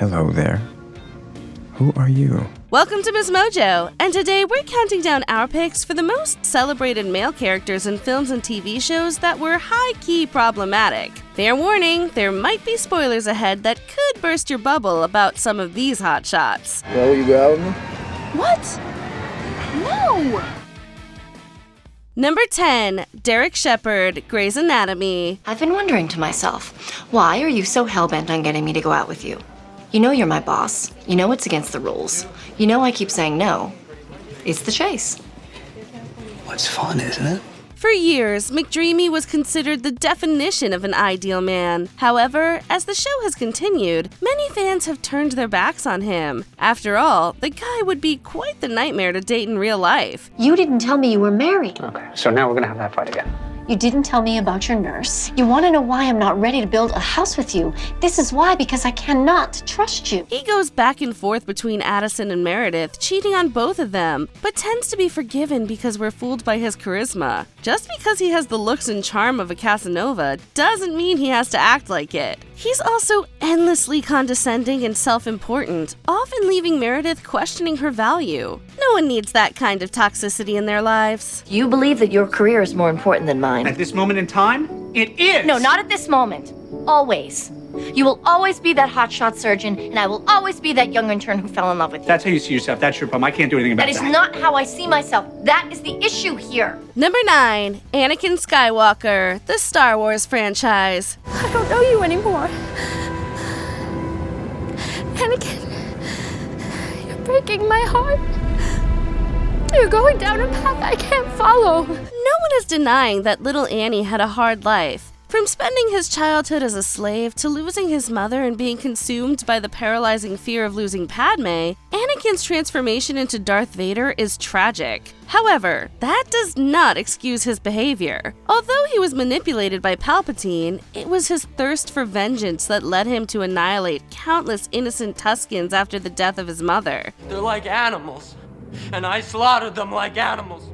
Hello there. Who are you? Welcome to MsMojo, and today we're counting down our picks for the most celebrated male characters in films and TV shows that were high-key problematic. Fair warning, there might be spoilers ahead that could burst your bubble about some of these hotshots. Well, you go out with me? What? No! Number 10, Derek Shepherd, Grey's Anatomy. I've been wondering to myself, why are you so hellbent on getting me to go out with you? You know you're my boss. You know it's against the rules. You know I keep saying no. It's the chase. Well, it's fun, isn't it? For years, McDreamy was considered the definition of an ideal man. However, as the show has continued, many fans have turned their backs on him. After all, the guy would be quite the nightmare to date in real life. You didn't tell me you were married. Okay, so now we're gonna have that fight again. You didn't tell me about your nurse. You want to know why I'm not ready to build a house with you. This is why, because I cannot trust you. He goes back and forth between Addison and Meredith, cheating on both of them, but tends to be forgiven because we're fooled by his charisma. Just because he has the looks and charm of a Casanova doesn't mean he has to act like it. He's also endlessly condescending and self-important, often leaving Meredith questioning her value. No one needs that kind of toxicity in their lives. You believe that your career is more important than mine. At this moment in time, it is! No, not at this moment. Always. You will always be that hotshot surgeon, and I will always be that young intern who fell in love with you. That's how you see yourself. That's your problem. I can't do anything about That that. is not how I see myself. That is the issue here. Number 9, Anakin Skywalker, the Star Wars franchise. I don't know you anymore. Anakin, you're breaking my heart. You're going down a path I can't follow. No one is denying that little Annie had a hard life. From spending his childhood as a slave to losing his mother and being consumed by the paralyzing fear of losing Padme, Anakin's transformation into Darth Vader is tragic. However, that does not excuse his behavior. Although he was manipulated by Palpatine, it was his thirst for vengeance that led him to annihilate countless innocent Tuskens after the death of his mother. They're like animals, and I slaughtered them like animals.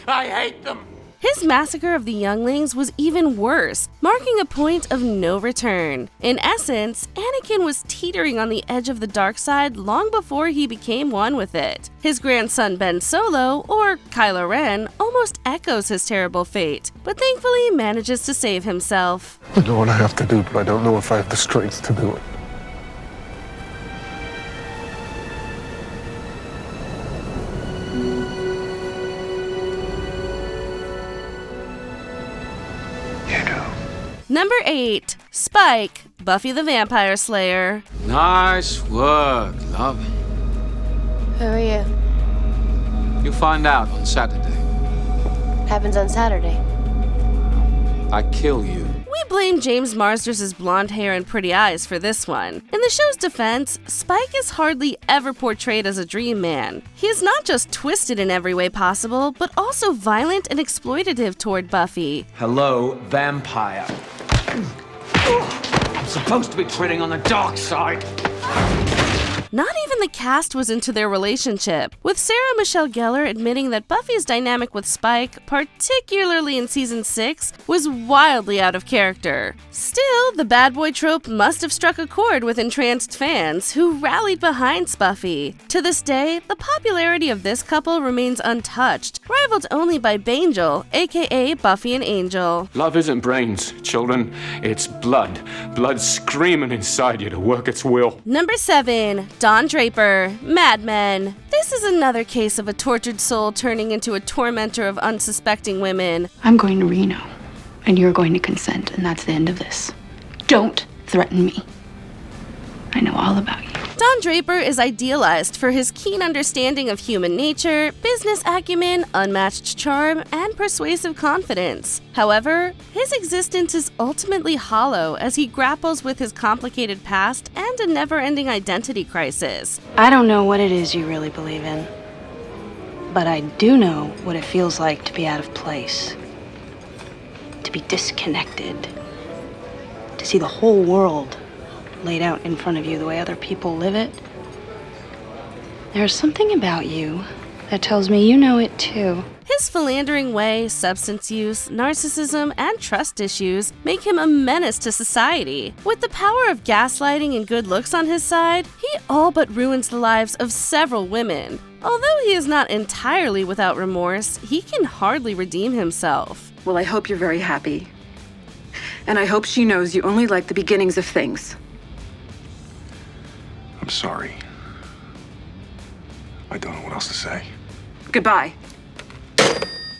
I hate them. His massacre of the younglings was even worse, marking a point of no return. In essence, Anakin was teetering on the edge of the dark side long before he became one with it. His grandson Ben Solo, or Kylo Ren, almost echoes his terrible fate, but thankfully manages to save himself. I know what I have to do, but I don't know if I have the strength to do it. Number 8, Spike, Buffy the Vampire Slayer. Nice work, love. Who are you? You'll find out on Saturday. Happens on Saturday. I kill you. We blame James Marsters' blonde hair and pretty eyes for this one. In the show's defense, Spike is hardly ever portrayed as a dream man. He is not just twisted in every way possible, but also violent and exploitative toward Buffy. Hello, vampire. I'm supposed to be treading on the dark side. Not even the cast was into their relationship, with Sarah Michelle Gellar admitting that Buffy's dynamic with Spike, particularly in season 6, was wildly out of character. Still, the bad boy trope must have struck a chord with entranced fans who rallied behind Buffy. To this day, the popularity of this couple remains untouched, rivaled only by Bangel, aka Buffy and Angel. Love isn't brains, children. It's blood. Blood screaming inside you to work its will. Number 7, Don Draper, Mad Men. This is another case of a tortured soul turning into a tormentor of unsuspecting women. I'm going to Reno, and you're going to consent, and that's the end of this. Don't threaten me. I know all about you. Don Draper is idealized for his keen understanding of human nature, business acumen, unmatched charm, and persuasive confidence. However, his existence is ultimately hollow as he grapples with his complicated past and a never-ending identity crisis. I don't know what it is you really believe in, but I do know what it feels like to be out of place, to be disconnected, to see the whole world laid out in front of you the way other people live it. There's something about you that tells me you know it too. His philandering way, substance use, narcissism, and trust issues make him a menace to society. With the power of gaslighting and good looks on his side, he all but ruins the lives of several women. Although he is not entirely without remorse, he can hardly redeem himself. Well, I hope you're very happy. And I hope she knows you only like the beginnings of things. I'm sorry. I don't know what else to say. Goodbye.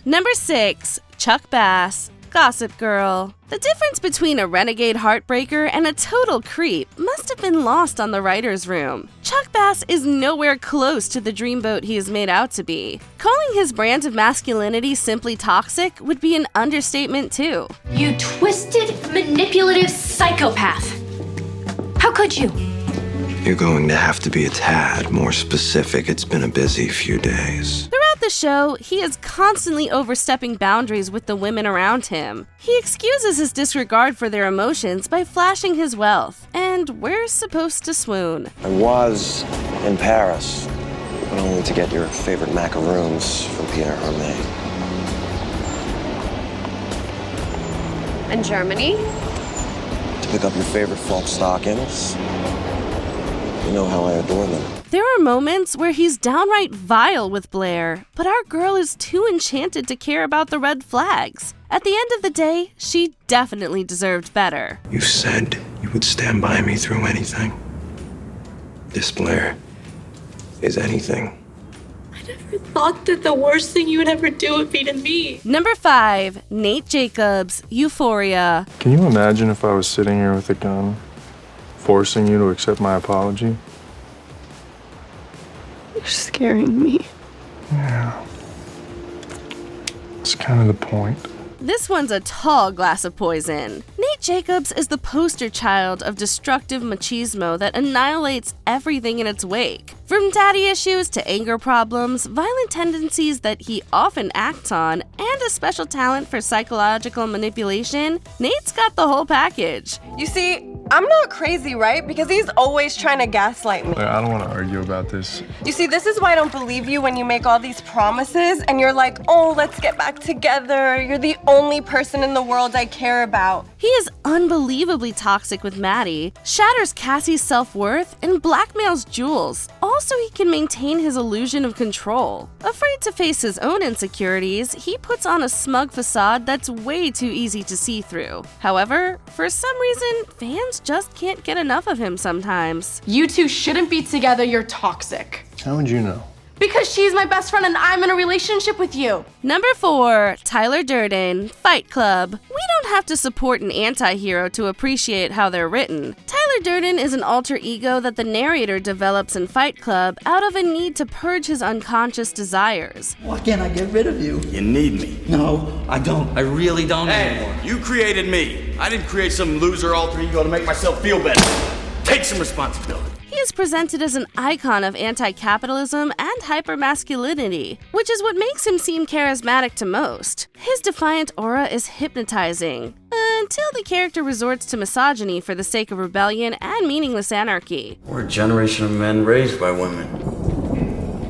Number 6. Chuck Bass, Gossip Girl. The difference between a renegade heartbreaker and a total creep must have been lost on the writer's room. Chuck Bass is nowhere close to the dreamboat he is made out to be. Calling his brand of masculinity simply toxic would be an understatement too. You twisted, manipulative psychopath. How could you? You're going to have to be a tad more specific. It's been a busy few days. Throughout the show, he is constantly overstepping boundaries with the women around him. He excuses his disregard for their emotions by flashing his wealth, and we're supposed to swoon. I was in Paris, but only to get your favorite macaroons from Pierre Hermé. In Germany? To pick up your favorite folk stockings. You know how I adore them. There are moments where he's downright vile with Blair, but our girl is too enchanted to care about the red flags. At the end of the day, she definitely deserved better. You said you would stand by me through anything. This Blair is anything. I never thought that the worst thing you would ever do would be to me. Number 5. Nate Jacobs, Euphoria. Can you imagine if I was sitting here with a gun, forcing you to accept my apology? You're scaring me. Yeah. It's kind of the point. This one's a tall glass of poison. Nate Jacobs is the poster child of destructive machismo that annihilates everything in its wake. From daddy issues to anger problems, violent tendencies that he often acts on, and a special talent for psychological manipulation, Nate's got the whole package. You see, I'm not crazy, right? Because he's always trying to gaslight me. I don't want to argue about this. You see, this is why I don't believe you when you make all these promises and you're like, oh, let's get back together. You're the only person in the world I care about. He is unbelievably toxic with Maddie, shatters Cassie's self-worth, and blackmails Jules, all so he can maintain his illusion of control. Afraid to face his own insecurities, he puts on a smug facade that's way too easy to see through. However, for some reason, fans just can't get enough of him sometimes. You two shouldn't be together, you're toxic. How would you know? Because she's my best friend and I'm in a relationship with you. Number 4. Tyler Durden, Fight Club. We don't have to support an anti-hero to appreciate how they're written. Tyler Durden is an alter ego that the narrator develops in Fight Club out of a need to purge his unconscious desires. Why can't I get rid of you? You need me. No, I don't. I really don't anymore. You created me. I didn't create some loser alter ego to make myself feel better. Take some responsibility. He is presented as an icon of anti-capitalism and hyper-masculinity, which is what makes him seem charismatic to most. His defiant aura is hypnotizing, until the character resorts to misogyny for the sake of rebellion and meaningless anarchy. We're a generation of men raised by women.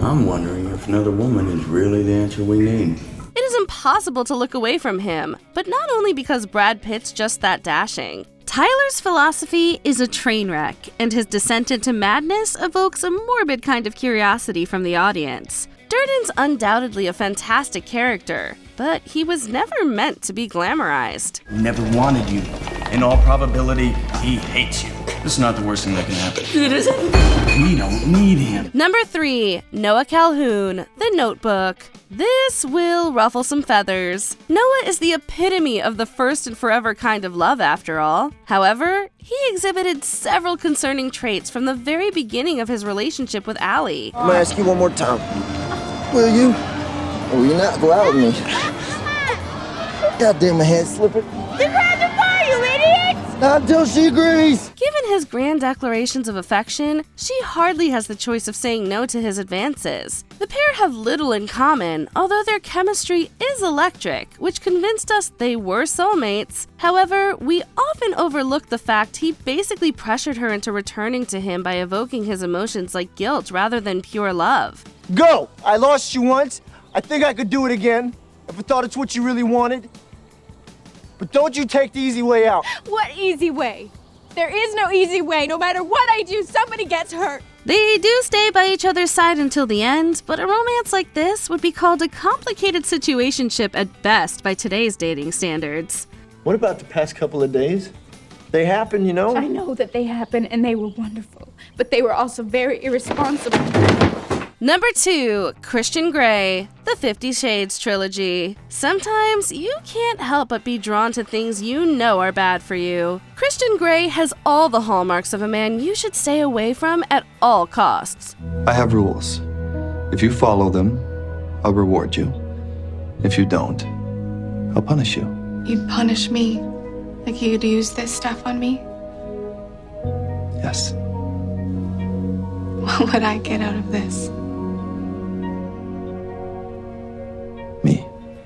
I'm wondering if another woman is really the answer we need. It is impossible to look away from him, but not only because Brad Pitt's just that dashing. Tyler's philosophy is a train wreck, and his descent into madness evokes a morbid kind of curiosity from the audience. Durden's undoubtedly a fantastic character, but he was never meant to be glamorized. Never wanted you. In all probability, he hates you. This is not the worst thing that can happen. It isn't. We don't need him. Number 3. Noah Calhoun, The Notebook. This will ruffle some feathers. Noah is the epitome of the first and forever kind of love, after all. However, he exhibited several concerning traits from the very beginning of his relationship with Allie. I'm gonna ask you one more time. Will you? Or will you not go out with me? Goddamn, my head slipping. You had to buy, you idiot! Not until she agrees. Given his grand declarations of affection, she hardly has the choice of saying no to his advances. The pair have little in common, although their chemistry is electric, which convinced us they were soulmates. However, we often overlook the fact he basically pressured her into returning to him by evoking his emotions like guilt rather than pure love. Go! I lost you once. I think I could do it again if I thought it's what you really wanted. But don't you take the easy way out. What easy way? There is no easy way. No matter what I do, somebody gets hurt. They do stay by each other's side until the end, but a romance like this would be called a complicated situationship at best by today's dating standards. What about the past couple of days? They happen, you know? I know that they happened and they were wonderful, but they were also very irresponsible. Number 2, Christian Grey, the 50 Shades trilogy. Sometimes you can't help but be drawn to things you know are bad for you. Christian Grey has all the hallmarks of a man you should stay away from at all costs. I have rules. If you follow them, I'll reward you. If you don't, I'll punish you. You'd punish me? Like you'd use this stuff on me? Yes. What would I get out of this?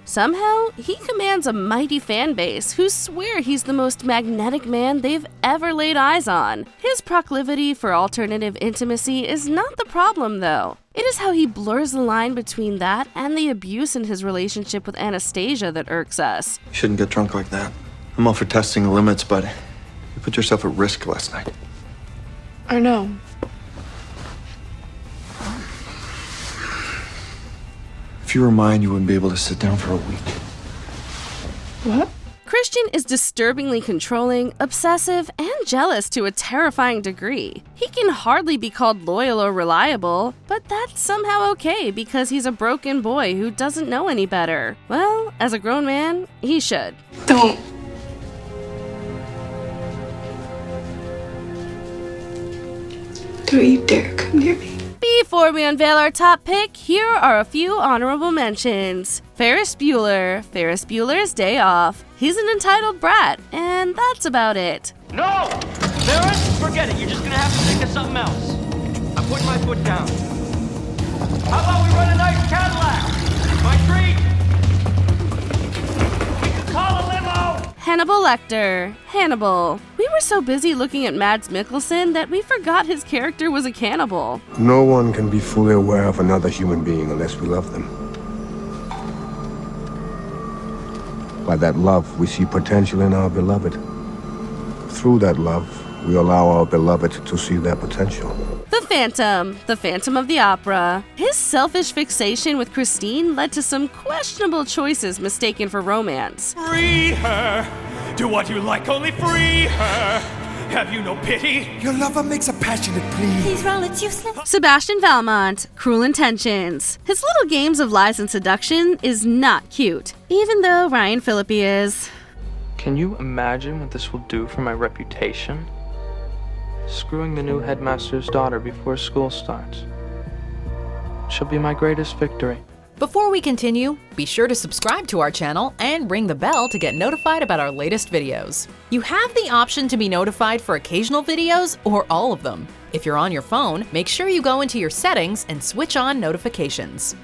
Somehow, he commands a mighty fan base who swear he's the most magnetic man they've ever laid eyes on. His proclivity for alternative intimacy is not the problem, though. It is how he blurs the line between that and the abuse in his relationship with Anastasia that irks us. You shouldn't get drunk like that. I'm all for testing the limits, but you put yourself at risk last night. Or no. If you were mine, you wouldn't be able to sit down for a week. What? Christian is disturbingly controlling, obsessive, and jealous to a terrifying degree. He can hardly be called loyal or reliable, but that's somehow okay because he's a broken boy who doesn't know any better. Well, as a grown man, he should. Don't. Don't you dare come near me. Before we unveil our top pick, here are a few honorable mentions. Ferris Bueller's Day Off. He's an entitled brat, and that's about it. No! Ferris, forget it. You're just gonna have to think of something else. I'm putting my foot down. How about we run a nice Cadillac? My treat! We could call a limo! Hannibal Lecter. Hannibal. We were so busy looking at Mads Mikkelsen that we forgot his character was a cannibal. No one can be fully aware of another human being unless we love them. By that love, we see potential in our beloved. Through that love, we allow our beloved to see their potential. The Phantom of the Opera. His selfish fixation with Christine led to some questionable choices mistaken for romance. Free her! Do what you like, only free her! Have you no pity? Your lover makes a passionate plea. Please roll, it's useless. Sebastian Valmont, Cruel Intentions. His little games of lies and seduction is not cute, even though Ryan Phillippe is. Can you imagine what this will do for my reputation? Screwing the new headmaster's daughter before school starts. She'll be my greatest victory. Before we continue, be sure to subscribe to our channel and ring the bell to get notified about our latest videos. You have the option to be notified for occasional videos or all of them. If you're on your phone, make sure you go into your settings and switch on notifications.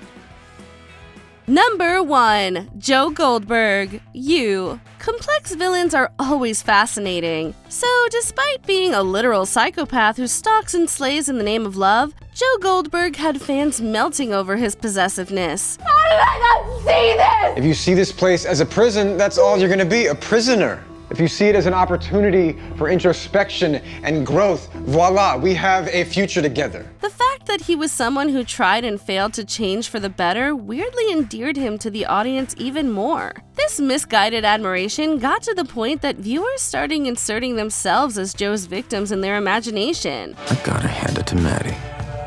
Number 1. Joe Goldberg, You. Complex villains are always fascinating. So, despite being a literal psychopath who stalks and slays in the name of love, Joe Goldberg had fans melting over his possessiveness. How did I not see this? If you see this place as a prison, that's all you're gonna be, a prisoner. If you see it as an opportunity for introspection and growth, voila, we have a future together. The fact that he was someone who tried and failed to change for the better weirdly endeared him to the audience even more. This misguided admiration got to the point that viewers started inserting themselves as Joe's victims in their imagination. I gotta hand it to Maddie.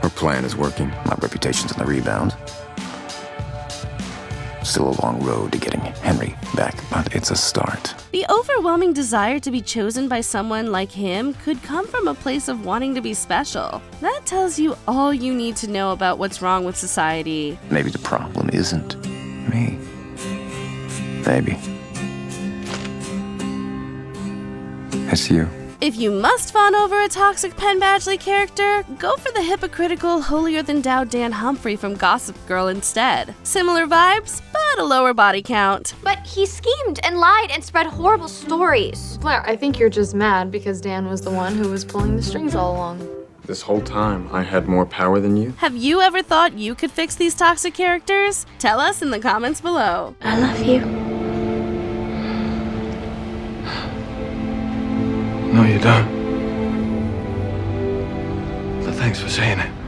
Her plan is working. My reputation's on the rebound. Still a long road to getting Henry back, but it's a start. The overwhelming desire to be chosen by someone like him could come from a place of wanting to be special. That tells you all you need to know about what's wrong with society. Maybe the problem isn't me. Maybe. It's you. If you must fawn over a toxic Penn Badgley character, go for the hypocritical, holier-than-thou Dan Humphrey from Gossip Girl instead. Similar vibes, but a lower body count. But he schemed and lied and spread horrible stories. Blair, I think you're just mad because Dan was the one who was pulling the strings all along. This whole time, I had more power than you? Have you ever thought you could fix these toxic characters? Tell us in the comments below. I love you. No, you don't. But thanks for saying it.